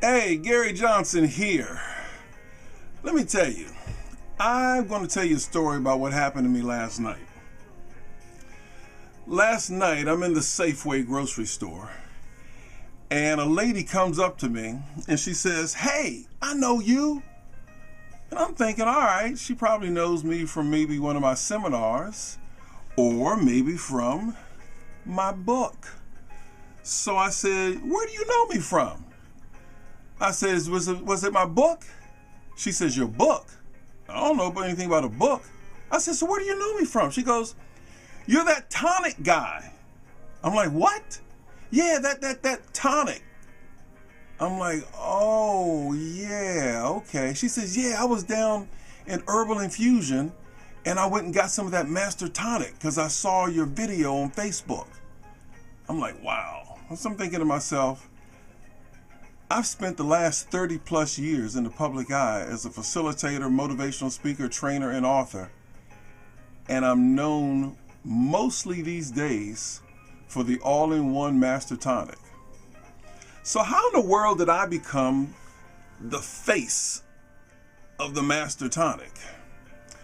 Hey, Gary Johnson here. Let me tell you, I'm going to tell you a story about what happened to me last night. Last night, I'm in the Safeway grocery store, and a lady comes up to me, and she says, "Hey, I know you." And I'm thinking, all right, she probably knows me from maybe one of my seminars, or maybe from my book. So I said, "Where do you know me from?" I says, was it my book? She says, "Your book?" I don't know about anything about a book. I said, "So where do you know me from?" She goes, "You're that tonic guy." I'm like, "What?" "Yeah, that tonic." I'm like, "Oh, yeah, okay." She says, "Yeah, I was down in Herbal Infusion and I went and got some of that Master Tonic because I saw your video on Facebook." I'm like, wow. So I'm thinking to myself, I've spent the last 30 plus years in the public eye as a facilitator, motivational speaker, trainer, and author. And I'm known mostly these days for the All-In-One Master Tonic. So how in the world did I become the face of the Master Tonic?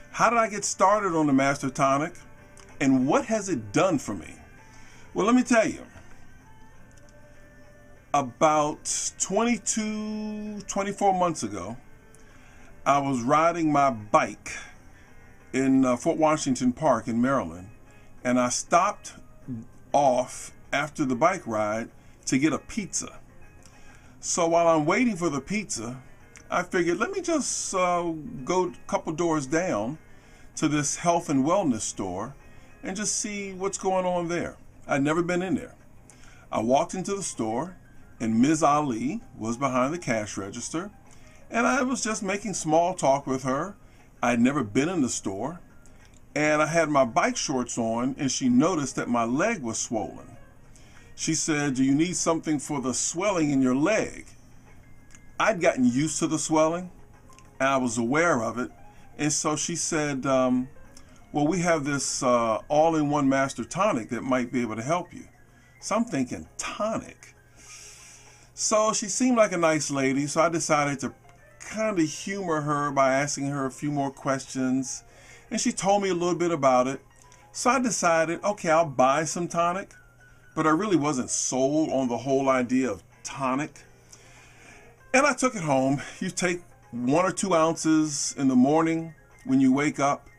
How did I get started on the Master Tonic? And what has it done for me? Well, let me tell you. About 24 months ago, I was riding my bike in Fort Washington Park in Maryland, and I stopped off after the bike ride to get a pizza. So while I'm waiting for the pizza, I figured, let me just go a couple doors down to this health and wellness store and just see what's going on there. I'd never been in there. I walked into the store, and Ms. Ali was behind the cash register, and I was just making small talk with her. I'd never been in the store, and I had my bike shorts on, and she noticed that my leg was swollen. She said, "Do you need something for the swelling in your leg?" I'd gotten used to the swelling, and I was aware of it, and so she said, "Well, we have this All-In-One Master Tonic that might be able to help you." So I'm thinking, tonic? So she seemed like a nice lady, so I decided to kind of humor her by asking her a few more questions, and she told me a little bit about it. So I decided, okay, I'll buy some tonic, but I really wasn't sold on the whole idea of tonic. And I took it home. You take 1 or 2 ounces in the morning when you wake up,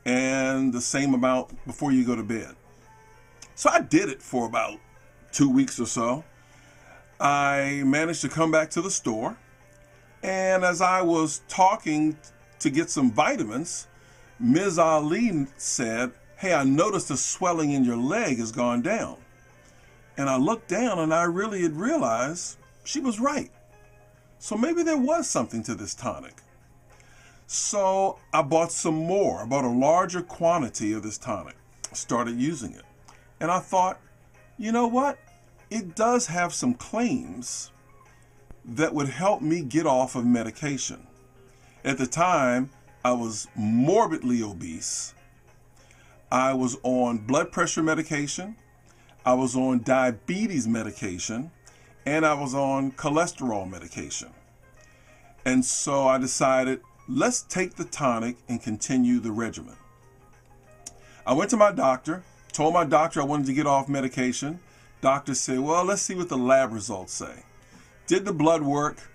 and the same amount before you go to bed. So I did it for about 2 weeks or so. I managed to come back to the store, and as I was talking to get some vitamins, Ms. Ali said, "Hey, I noticed the swelling in your leg has gone down." And I looked down, and I really had realized she was right. So maybe there was something to this tonic. So I bought some more. I bought a larger quantity of this tonic, started using it. And I thought, you know what? It does have some claims that would help me get off of medication. At the time, I was morbidly obese. I was on blood pressure medication. I was on diabetes medication, and I was on cholesterol medication. And so I decided, let's take the tonic and continue the regimen. I went to my doctor, told my doctor I wanted to get off medication. Doctor said, well, let's see what the lab results say. Did the blood work.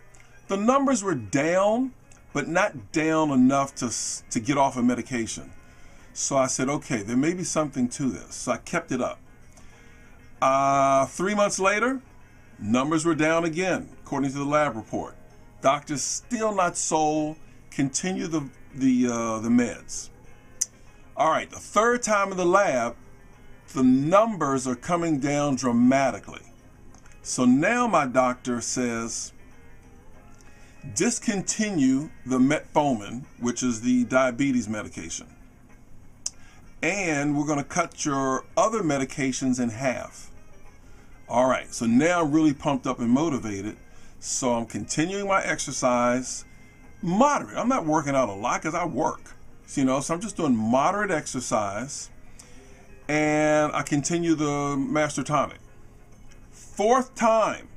The numbers were down, but not down enough to get off of medication. So I said, okay, there may be something to this. So I kept it up. 3 months later, numbers were down again, according to the lab report. Doctor's still not sold. Continue the meds. All right, the third time in the lab, the numbers are coming down dramatically. So now my doctor says, discontinue the metformin, which is the diabetes medication. And we're going to cut your other medications in half. All right, so now I'm really pumped up and motivated. So I'm continuing my exercise, moderate. I'm not working out a lot because I work, so I'm just doing moderate exercise. And I continue the Master Tonic. Fourth time,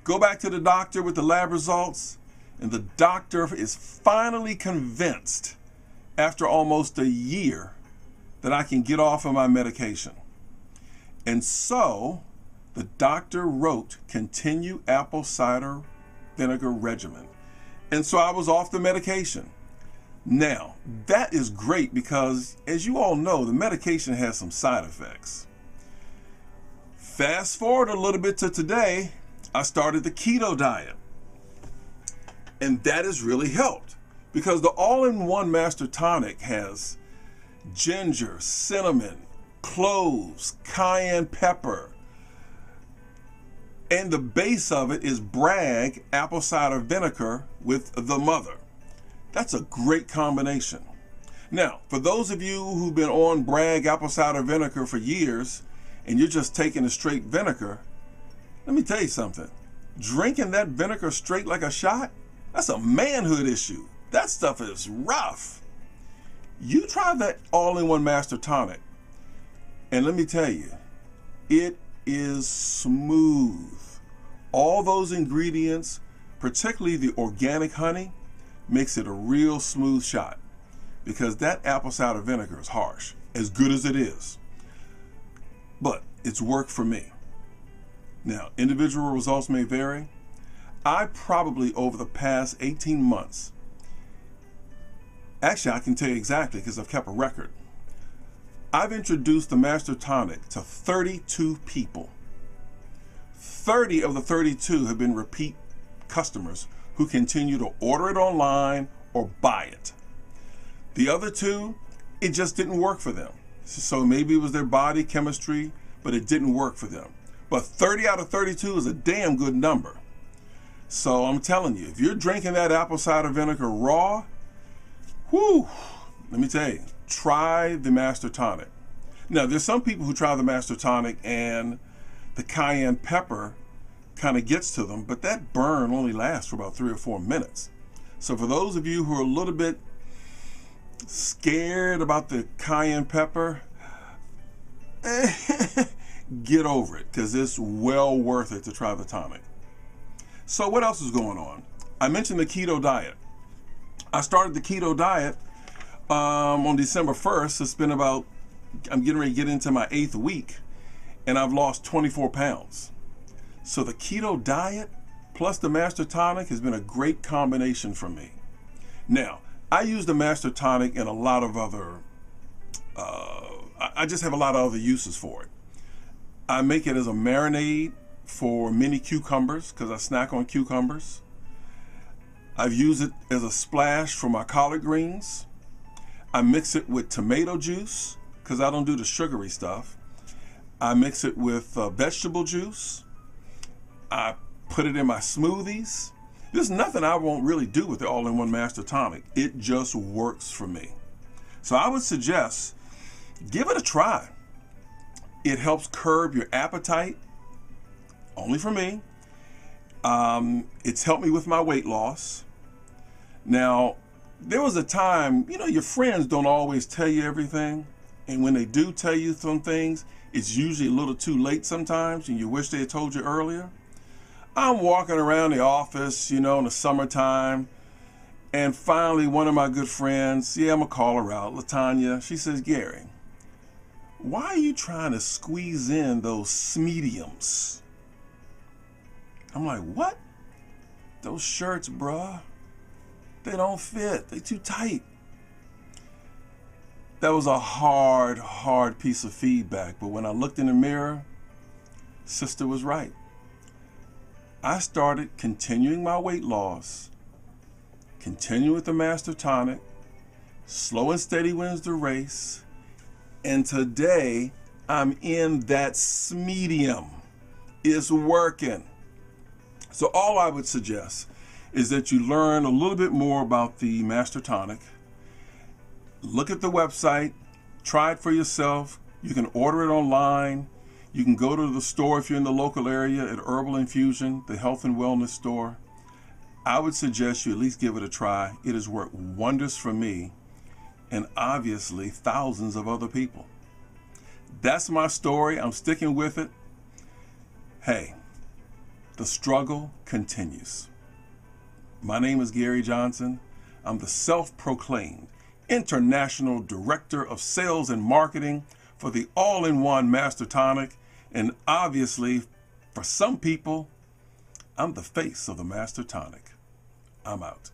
Go back to the doctor with the lab results, and the doctor is finally convinced after almost a year that I can get off of my medication. And so the doctor wrote continue apple cider vinegar regimen. And so I was off the medication. Now, that is great because, as you all know, the medication has some side effects. Fast forward a little bit to today, I started the keto diet. And that has really helped because the All-In-One Master Tonic has ginger, cinnamon, cloves, cayenne pepper, and the base of it is Bragg apple cider vinegar with the mother. That's a great combination. Now, for those of you who've been on Bragg apple cider vinegar for years and you're just taking a straight vinegar, let me tell you something. Drinking that vinegar straight like a shot, that's a manhood issue. That stuff is rough. You try that All-In-One Master Tonic, and let me tell you, it is smooth. All those ingredients, particularly the organic honey, makes it a real smooth shot because that apple cider vinegar is harsh, as good as it is. But it's worked for me. Now, individual results may vary. I probably, over the past 18 months, actually I can tell you exactly because I've kept a record, I've introduced the Master Tonic to 32 people. 30 of the 32 have been repeat customers who continue to order it online or buy it. The other two, it just didn't work for them. So maybe it was their body chemistry, but it didn't work for them. But 30 out of 32 is a damn good number. So I'm telling you, if you're drinking that apple cider vinegar raw, whew, let me tell you, try the Master Tonic. Now, there's some people who try the Master Tonic and the cayenne pepper kind of gets to them, but that burn only lasts for about 3 or 4 minutes. So for those of you who are a little bit scared about the cayenne pepper, get over it because it's well worth it to try the tonic. So what else is going on? I mentioned the keto diet. I started the keto diet on December 1st. It's been about, I'm getting ready to get into my 8th week, and I've lost 24 pounds. So the keto diet plus the Master Tonic has been a great combination for me. Now, I use the Master Tonic in a lot of other, I just have a lot of other uses for it. I make it as a marinade for mini cucumbers because I snack on cucumbers. I've used it as a splash for my collard greens. I mix it with tomato juice because I don't do the sugary stuff. I mix it with vegetable juice. I put it in my smoothies. There's nothing I won't really do with the All-In-One Master Tonic. It just works for me. So I would suggest, give it a try. It helps curb your appetite, only for me. It's helped me with my weight loss. Now, there was a time, you know, your friends don't always tell you everything. And when they do tell you some things, it's usually a little too late sometimes, and you wish they had told you earlier. I'm walking around the office, you know, in the summertime, and finally one of my good friends, I'm gonna call her out, Latanya, she says, Gary, why are you trying to squeeze in those mediums? I'm like, what? Those shirts, bruh, they don't fit, they too tight. That was a hard piece of feedback, but when I looked in the mirror, sister was right. I started continuing my weight loss, continuing with the Master Tonic, slow and steady wins the race, and today I'm in that medium. It's working. So all I would suggest is that you learn a little bit more about the Master Tonic. Look at the website, try it for yourself. You can order it online. You can go to the store if you're in the local area at Herbal Infusion, the health and wellness store. I would suggest you at least give it a try. It has worked wonders for me and obviously thousands of other people. That's my story. I'm sticking with it. Hey, the struggle continues. My name is Gary Johnson. I'm the self-proclaimed International Director of Sales and Marketing for the All-In-One Master Tonic. And obviously, for some people, I'm the face of the Master Tonic. I'm out.